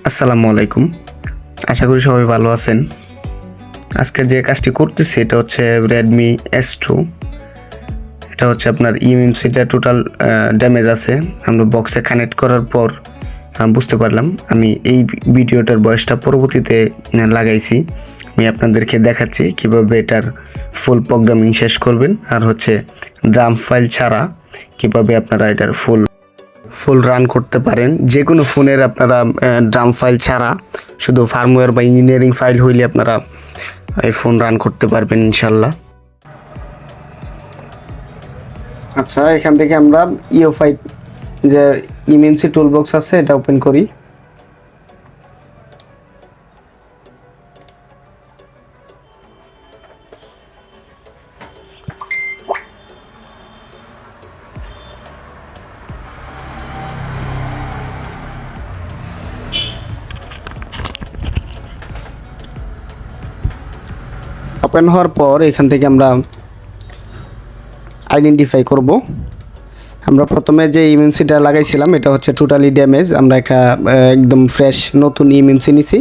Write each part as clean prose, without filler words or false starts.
আসসালামু আলাইকুম। আশা করি সবাই ভালো আছেন। আজকে যে কাজটি করতেছি এটা হচ্ছে Redmi S2। এটা হচ্ছে আপনার eMMC-টা টোটাল ড্যামেজ আছে। আমরা বক্সে কানেক্ট করার পর বুঝতে পারলাম। আমি এই ভিডিওটার ভয়েসটা পরবর্তীতে লাগাইছি। আমি আপনাদেরকে দেখাচ্ছি কিভাবে এটার ফুল প্রোগ্রামিং শেষ করবেন, আর হচ্ছে ড্রাম ফাইল ছাড়া কিভাবে আপনারা এটার ফুল রান করতে পারেন। যে কোনো ফোনের আপনারা ড্রাম ফাইল ছাড়া শুধু ফার্মওয়্যার বা ইঞ্জিনিয়ারিং ফাইল হইলে আপনারা এই ফোন রান করতে পারবেন ইনশাল্লাহ। আচ্ছা, এখান থেকে আমরা ইওফাই যে eMMC টুলবক্স আছে এটা ওপেন করি। ওপেন হওয়ার পর এখান থেকে আমরা আইডেন্টিফাই করব। আমরা প্রথমে যে eMMC-টা লাগাইছিলাম এটা হচ্ছে টোটালি ড্যামেজ। আমরা একটা একদম ফ্রেশ নতুন eMMC নিছি,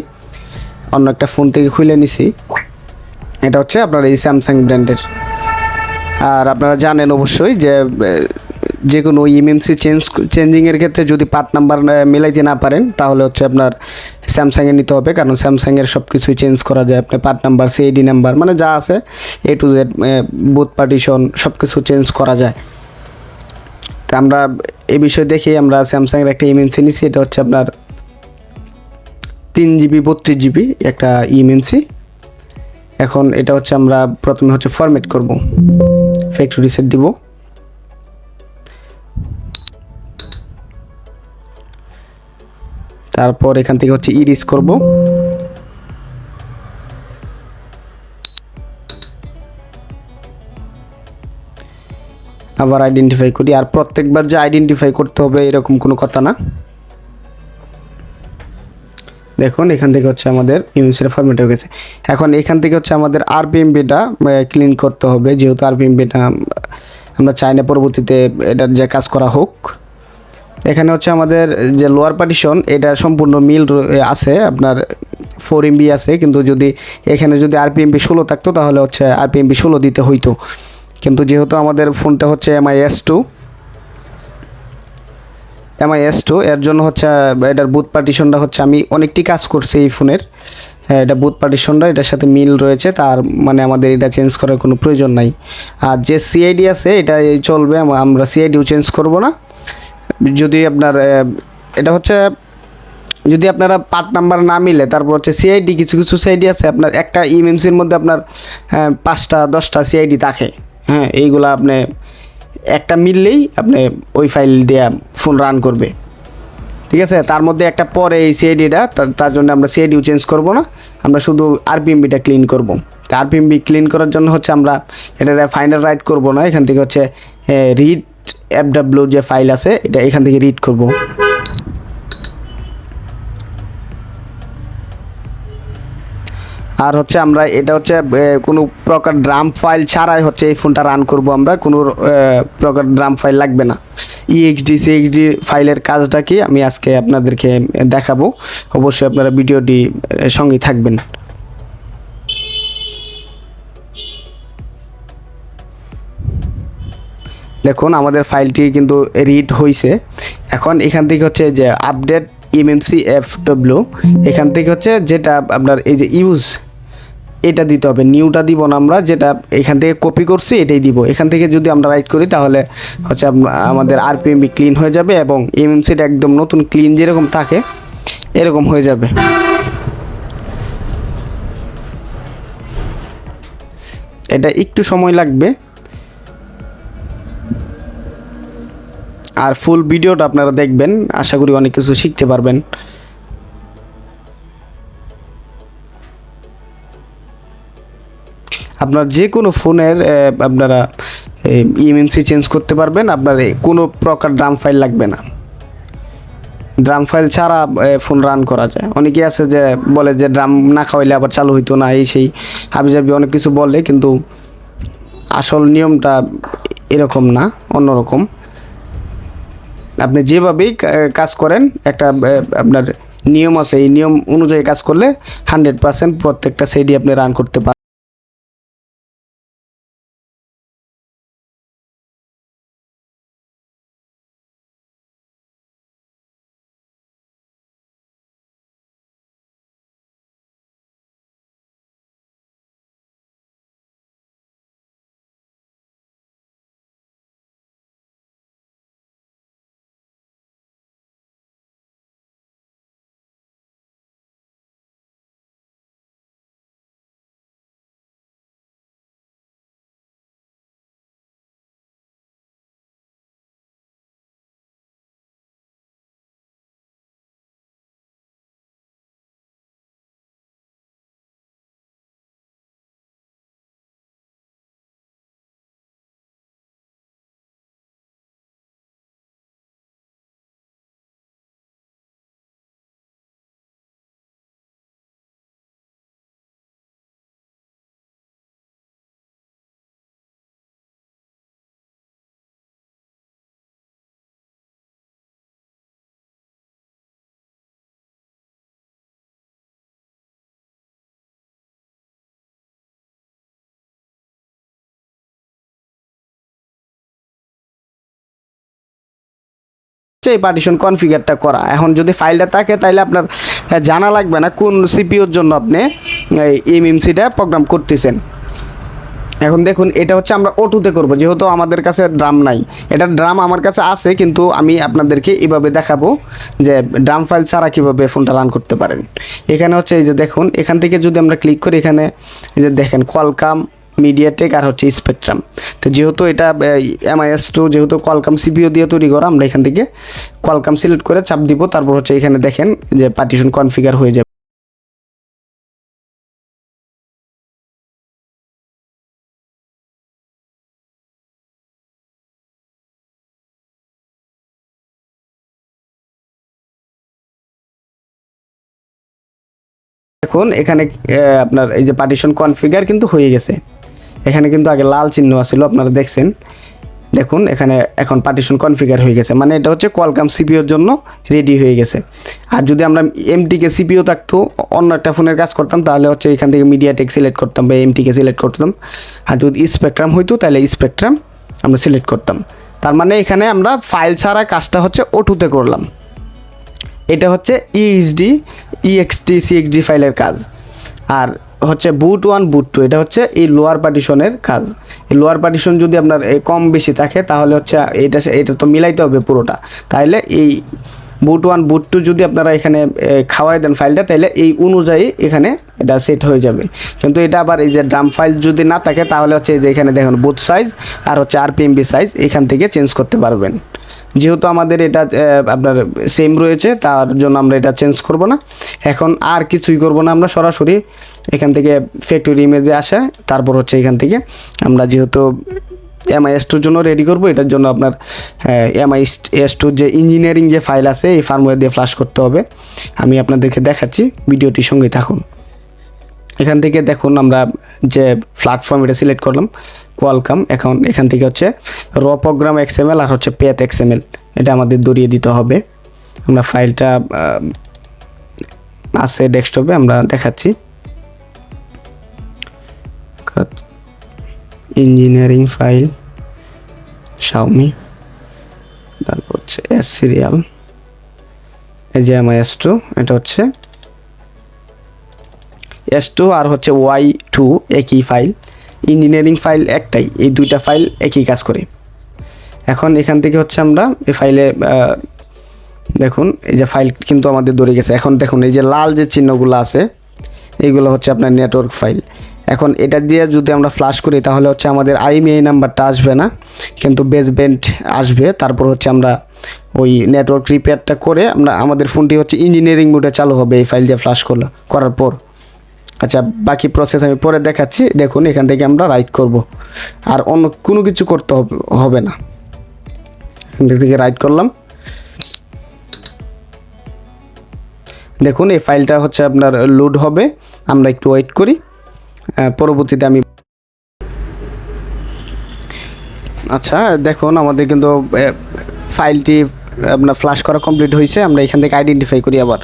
অন্য একটা ফোন থেকে খুলে নিছি। এটা হচ্ছে আপনার এই স্যামসাং ব্র্যান্ডের। আর আপনারা জানেন অবশ্যই যে কোনো eMMC চেঞ্জিংয়ের ক্ষেত্রে যদি পার্ট নাম্বার মিলাইতে না পারেন তাহলে হচ্ছে আপনার স্যামসাংয়ে নিতে হবে, কারণ স্যামসাংয়ের সব কিছুই চেঞ্জ করা যায়। আপনার পার্ট নাম্বার, সিআইডি নাম্বার, মানে যা আছে A to Z, booth partition সব কিছু চেঞ্জ করা যায়। তো আমরা এই বিষয় দেখে আমরা স্যামসাংয়ের একটা eMMC নিছি। এটা হচ্ছে আপনার 3GB 32GB একটা eMMC। এখন এটা হচ্ছে আমরা প্রথমে হচ্ছে ফরম্যাট করব, ফ্যাক্টরি রিসেট দিব। তারপর এখান থেকে হচ্ছে ইরিস করব। আবার আইডেন্টিফাই করি। আর প্রত্যেকবার যে আইডেন্টিফাই করতে হবে এরকম কোনো কথা না। দেখুন এখান থেকে হচ্ছে আমাদের eMMC-টা ফরম্যাট হয়ে গেছে। এখন এখান থেকে হচ্ছে আমাদের RPMB-টা ক্লিন করতে হবে, যেহেতু RPMB-টা আমরা চাই না পরবর্তীতে এটার যে কাজ করা হোক। এখানে হচ্ছে আমাদের যে লোয়ার পার্টিশন এটা সম্পূর্ণ মিল আছে, আপনার 4 MB আছে, কিন্তু যদি এখানে যদি RPMB 16 থাকতো তাহলে হচ্ছে RPMB 16 দিতে হইতো। কিন্তু যেহেতু আমাদের ফোনটা হচ্ছে MI S2 এর জন্য হচ্ছে এটার বুথ পার্টিশনটা হচ্ছে, আমি অনেকটি কাজ করছি এই ফোনের, এটা বুথ পার্টিশনটা এটার সাথে মিল রয়েছে, তার মানে আমাদের এটা চেঞ্জ করার কোনো প্রয়োজন নাই। আর যে সিআইডি আছে এটা চলবে, আমরা সিআইডিও চেঞ্জ করব না। যদি আপনার এটা হচ্ছে যদি আপনারা পার্ট নাম্বার না মিলে, তারপর হচ্ছে সিআইডি, কিছু কিছু সিআইডি আছে আপনার একটা eMMC-র মধ্যে আপনার 5টা 10টা সিআইডি থাকে। হ্যাঁ, এইগুলা আপনি একটা মিললেই আপনি ওই ফাইল দিয়ে ফোন রান করবে, ঠিক আছে। তার মধ্যে একটা পরে এই সিআইডিটা, তার জন্য আমরা সিআইডিও চেঞ্জ করব না, আমরা শুধু RPMB-টা ক্লিন করব। তা RPMB ক্লিন করার জন্য হচ্ছে আমরা এটা ফাইনাল রাইট করব না, এখান থেকে হচ্ছে রিড FW যে ফাইল আছে এটা এখান থেকে রিড করব। আর হচ্ছে আমরা এটা হচ্ছে কোনো প্রকার ড্রাম ফাইল ছাড়াই হচ্ছে এই ফোনটা রান করব। আমরা কোনো প্রকার ড্রাম ফাইল লাগবে না। EXD CXD ফাইলের কাজটা কি আমি আজকে আপনাদেরকে দেখাবো। অবশ্যই আপনারা ভিডিওটি সঙ্গে থাকবেন। দেখুন আমাদের ফাইলটি কিন্তু রিড হয়েছে। এখন এখান থেকে হচ্ছে যে আপডেট eMMC FW, এখান থেকে হচ্ছে যেটা আপনার এই যে ইউজ এটা দিতে হবে, নিউটা দিব না আমরা, যেটা এখান থেকে কপি করছি এটাই দিব। এখান থেকে যদি আমরা রাইট করি তাহলে হচ্ছে আমাদের RPMB ক্লিন হয়ে যাবে এবং eMMC-টা একদম নতুন ক্লিন যেরকম থাকে এরকম হয়ে যাবে। এটা একটু সময় লাগবে। আর ফুল ভিডিওটা আপনারা দেখবেন, আশা করি অনেক কিছু শিখতে পারবেন। আপনার যে কোনো ফোনের আপনারা eMMC চেঞ্জ করতে পারবেন, আপনার কোনো প্রকার ড্রাম ফাইল লাগবে না। ড্রাম ফাইল ছাড়া ফোন রান করা যায়। অনেকে আছে যে বলে যে ড্রাম না খাওয়াইলে আবার চালু হইতো না, এই সেই হাবিজাবি অনেক কিছু বলে, কিন্তু আসল নিয়মটা এরকম না, অন্যরকম। আপনি যেভাবেই কাজ করেন একটা আপনার নিয়ম আছে, এই নিয়ম অনুযায়ী কাজ করলে 100% প্রত্যেকটা সাইডই আপনি রান করতে পারেন। এই পার্টিশন কনফিগারটা করা, এখন যদি ফাইলটা থাকে তাহলে আপনার জানা লাগবে না কোন সিপিইউর জন্য আপনি এই এমএমসিটা প্রোগ্রাম করতেছেন। এখন দেখুন এটা হচ্ছে আমরা O2 তে করব, যেহেতু আমাদের কাছে ড্রাম নাই। এটা ড্রাম আমার কাছে আছে, কিন্তু আমি আপনাদেরকে এভাবে দেখাবো যে ড্রাম ফাইল ছাড়া কীভাবে ফোনটা রান করতে পারেন। এখানে হচ্ছে এই যে দেখুন, এখান থেকে যদি আমরা ক্লিক করি, এখানে এই যে দেখেন কোয়ালকাম, মিডিয়াটেক আর হচ্ছে স্পেকট্রাম। তো যেহেতু এটা MIS2 যেহেতু কোয়ালকাম সিপিইউ দিয়ে তৈরি করা, আমরা এখান থেকে কোয়ালকাম সিলেক্ট করে চাপ দিব। তারপর হচ্ছে এখানে দেখেন যে পার্টিশন কনফিগার হয়ে যাবে। দেখুন এখানে আপনার এই যে পার্টিশন কনফিগার কিন্তু হয়ে গেছে। এখানে কিন্তু আগে লাল চিহ্ন আছিল, আপনারা দেখছেন। দেখুন এখানে এখন পার্টিশন কনফিগার হয়ে গেছে, মানে এটা হচ্ছে কোয়ালকাম সিপিইউর জন্য রেডি হয়ে গেছে। আর যদি আমরা MTK সিপিইউ থাকতো, অন্য একটা ফোনের কাজ করতাম, তাহলে হচ্ছে এখান থেকে মিডিয়াটেক সিলেক্ট করতাম বা MTK সিলেক্ট করতাম। আর যদি স্পেকট্রাম হইতো তাহলে স্পেকট্রাম আমরা সিলেক্ট করতাম। তার মানে এখানে আমরা ফাইল ছাড়া কাজটা হচ্ছে O2 তে করলাম। এটা হচ্ছে EHD EXT CXD ফাইলের কাজ। আর হচ্ছে বুট 1 বুট 2 এটা হচ্ছে এই লোয়ার পার্টিশনের কাজ। এই লোয়ার পার্টিশন যদি আপনার কম বেশি থাকে তাহলে হচ্ছে এটা তো মিলাইতে হবে পুরোটা। তাহলে এই বুট 1 বুট 2 যদি আপনারা এখানে খাওয়াই দেন ফাইলটা, তাহলে এই অনুযায়ী এখানে এটা সেট হয়ে যাবে। কিন্তু এটা আবার এই যে ড্রাম ফাইল যদি না থাকে তাহলে হচ্ছে এই যে এখানে দেখুন বুট সাইজ আর হচ্ছে RPMB সাইজ এখান থেকে চেঞ্জ করতে পারবেন। যেহেতু আমাদের এটা আপনার সেম রয়েছে, তার জন্য আমরা এটা চেঞ্জ করব না। এখন আর কিছুই করব না, আমরা সরাসরি এখান থেকে ফ্যাক্টরি ইমেজে আসে, তারপর হচ্ছে এখান থেকে আমরা যেহেতু MIS2 জন্য রেডি করব, এটার জন্য আপনার MIS2 যে ইঞ্জিনিয়ারিং যে ফাইল আছে এই ফার্মওয়্যার দিয়ে ফ্লাশ করতে হবে। আমি আপনাদেরকে দেখাচ্ছি, ভিডিওটির সঙ্গে থাকুন। এখান থেকে দেখুন আমরা যে প্ল্যাটফর্ম এটা সিলেক্ট করলাম কোয়ালকাম। এখন এখান থেকে হচ্ছে র প্রোগ্রাম XML আর হচ্ছে প্যাথ XML এটা আমাদের ধরিয়ে দিতে হবে। আমরা ফাইলটা আছে ডেস্কটপে, আমরা দেখাচ্ছি। ইঞ্জিনিয়ারিং ফাইল Xiaomi, তারপর হচ্ছে S সিরিয়াল, এই যে MIS2 এটা হচ্ছে S2 আর হচ্ছে Y2 একই ফাইল, ইঞ্জিনিয়ারিং ফাইল একটাই, এই দুইটা ফাইল একই কাজ করে। এখন এখান থেকে হচ্ছে আমরা এই ফাইলে দেখুন এই যে ফাইল কিন্তু আমাদের ধরে গেছে। এখন দেখুন এই যে লাল যে চিহ্নগুলো আছে এইগুলো হচ্ছে আপনার নেটওয়ার্ক ফাইল। এখন এটা দিয়ে যদি আমরা ফ্লাশ করি তাহলে হচ্ছে আমাদের IMEI নাম্বারটা আসবে না, কিন্তু বেসব্যান্ড আসবে। তারপর হচ্ছে আমরা ওই নেটওয়ার্ক রিপেয়ারটা করে আমাদের ফোনটি হচ্ছে ইঞ্জিনিয়ারিং মোডে চালু হবে এই ফাইল দিয়ে ফ্লাশ করার পর। আচ্ছা, বাকি প্রসেস আমি পরে দেখাচ্ছি। দেখুন এখান থেকে আমরা রাইট করব, আর অন্য কোনো কিছু করতে হবে না। এখান থেকে রাইট করলাম। দেখুন এই ফাইলটা হচ্ছে আপনার লোড হবে, আমরা একটু ওয়েট করি, পরবর্তীতে আমি। আচ্ছা দেখুন আমাদের কিন্তু ফাইলটি আপনার ফ্লাশ করা কমপ্লিট হয়েছে। আমরা এখান থেকে আইডেন্টিফাই করি আবার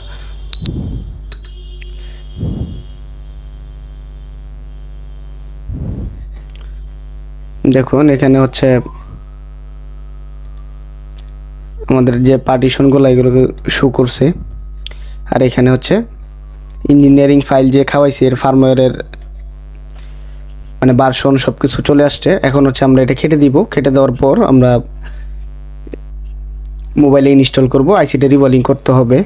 দেখুন এখানে হচ্ছে আমাদের যে পার্টিশনগুলো এগুলোকে শো করছে, আর এখানে হচ্ছে ইঞ্জিনিয়ারিং ফাইল যে খাওয়াইছি এর ফার্মওয়্যারের মানে ভার্সন সব কিছু চলে আসছে। এখন হচ্ছে আমরা এটা কেটে দিব, কেটে দেওয়ার পর আমরা মোবাইলে ইনস্টল করব। আইসিটা রিবলিং করতে হবে।